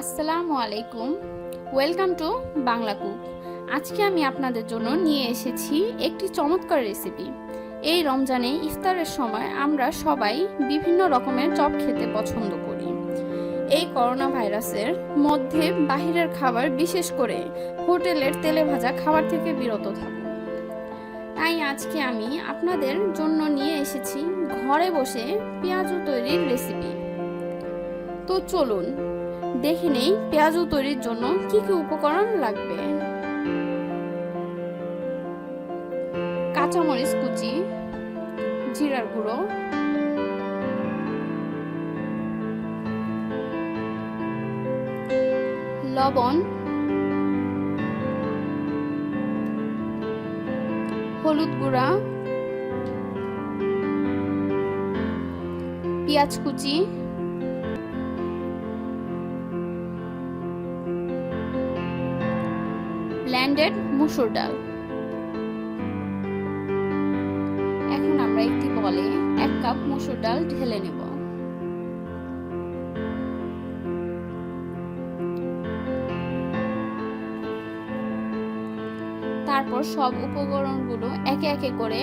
আসসালামু আলাইকুম, welcome to Bangla cook. আজকে আমি আপনাদের জন্য নিয়ে এসেছি একটি চমৎকার রেসিপি। এই রমজানে ইফতারের সময় আমরা সবাই বিভিন্ন রকমের চপ খেতে পছন্দ করি। এই করোনা ভাইরাসের মধ্যে বাহিরের খাবার, বিশেষ করে হোটেলের তেলে ভাজা খাবার থেকে বিরত থাকুন। তাই আজকে আমি আপনাদের জন্য নিয়ে এসেছি ঘরে বসে পেঁয়াজু তৈরির রেসিপি। তো চলুন দেখে নেই পেঁয়াজু তৈরির জন্য কি কি উপকরণ লাগবে। কাঁচামরিচ কুচি, জিরার গুঁড়ো, লবণ, হলুদ গুঁড়া, পেঁয়াজ কুচি, ব্লেন্ডেড মসুর ডাল। এখন আমরা একটি বলে 1 কাপ মসুর ডাল ঢেলে নেব। তারপর সব উপকরণগুলো একে একে করে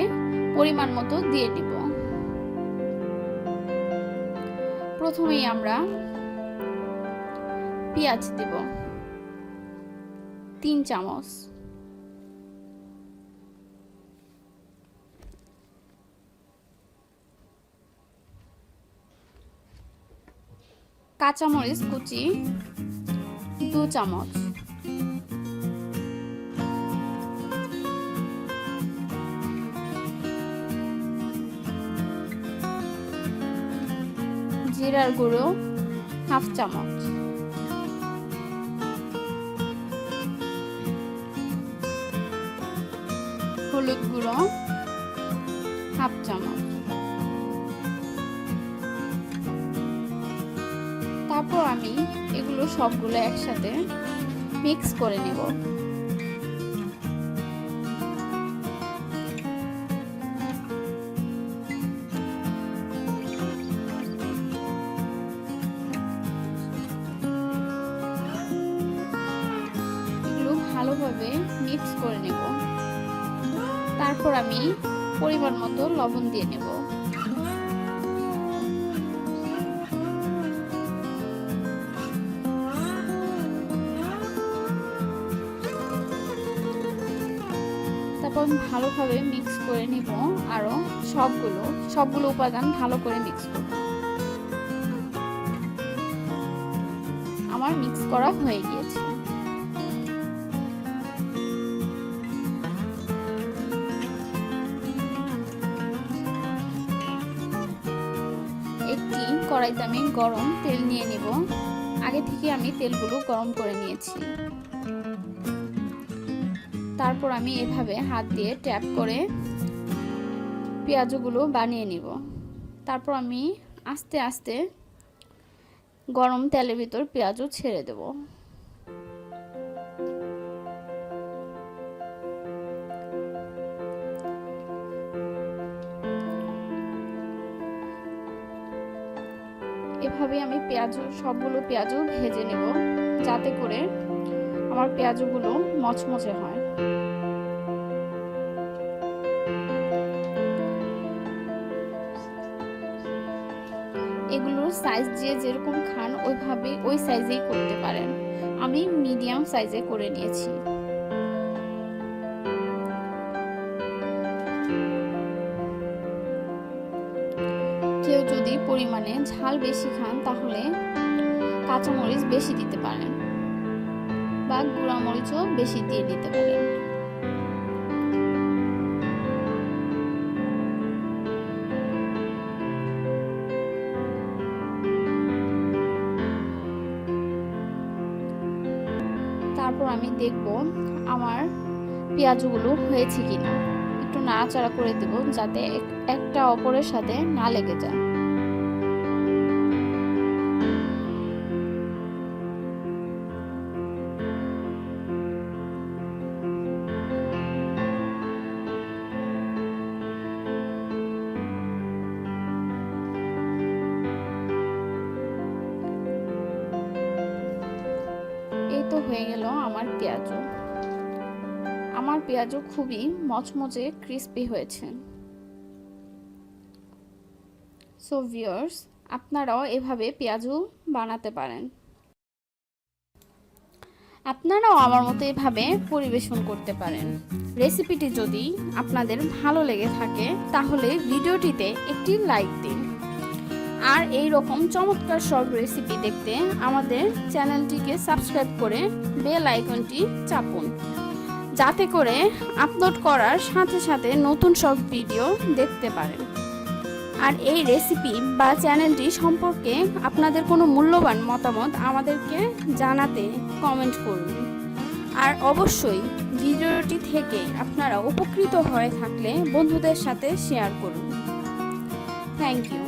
পরিমাণ মতো দিয়ে দিব। প্রথমেই আমরা পেঁয়াজ দিব 3 চামচ, কাঁচামরিচ কুচি 2 চামচ, জিরার গুঁড়ো 1/2 চামচ, হলুদ গুঁড়ো 1/2 চামচ। তারপর আমি এগুলো সবগুলো একসাথে মিক্স করে নেব। এগুলো ভালোভাবে মিক্স করে নেব। তারপর আমি পরিমাণ মতো লবণ দিয়ে নেব। তারপর আমি ভালোভাবে মিক্স করে নিব। আরো সবগুলো উপাদান ভালো করে মিক্স করব। আমার মিক্স করা হয়ে গিয়েছে। একটি কড়াইতে আমি গরম তেল নিয়ে নিব। আগে থেকে আমি তেলগুলো গরম করে নিয়েছি। তারপর আমি এভাবে হাত দিয়ে ট্যাপ করে পেঁয়াজগুলো বানিয়ে নিব। তারপর আমি আস্তে আস্তে গরম তেলের ভিতর পেঁয়াজও ছেড়ে দেব। এভাবে আমি সবগুলো পেঁয়াজও ভেজে নেব, যাতে করে আমার পেঁয়াজগুলো মচমচে হয়। এগুলোর সাইজ যে যেরকম খান ওই সাইজেই করতে পারেন। আমি মিডিয়াম সাইজে করে নিয়েছি। কেউ যদি পরিমাণে ঝাল বেশি খান তাহলে কাঁচামরিচ বেশি দিতে পারেন বা গুঁড়া মরিচও বেশি দিয়ে দিতে পারেন। তারপর আমি দেখব আমার পেঁয়াজগুলো হয়েছে কিনা। একটু নাড়াচাড়া করে দেব যাতে একটা অপরের সাথে না লেগে যায়। তো হয়ে গেল আমার পেঁয়াজও। আমার পেঁয়াজও খুবই মচমচে ক্রিস্পি হয়েছে। সো ভিউয়ার্স, আপনারাও এভাবে পেঁয়াজও বানাতে পারেন। আপনারাও আমার মতো এভাবে পরিবেশন করতে পারেন। রেসিপিটি যদি আপনাদের ভালো লেগে থাকে তাহলে ভিডিওটিতে একটি লাইক দিন। আর এই রকম চমৎকার সব রেসিপি দেখতে আমাদের চ্যানেলটিকে সাবস্ক্রাইব করে বেল আইকনটি চাপুন, যাতে করে আপলোড করার সাথে সাথে নতুন সব ভিডিও দেখতে পারেন। আর এই রেসিপি বা চ্যানেলটি সম্পর্কে আপনাদের কোনো মূল্যবান মতামত আমাদেরকে জানাতে কমেন্ট করুন। আর অবশ্যই ভিডিওটি থেকে আপনারা উপকৃত হয়ে থাকলে বন্ধুদের সাথে শেয়ার করুন। Thank you.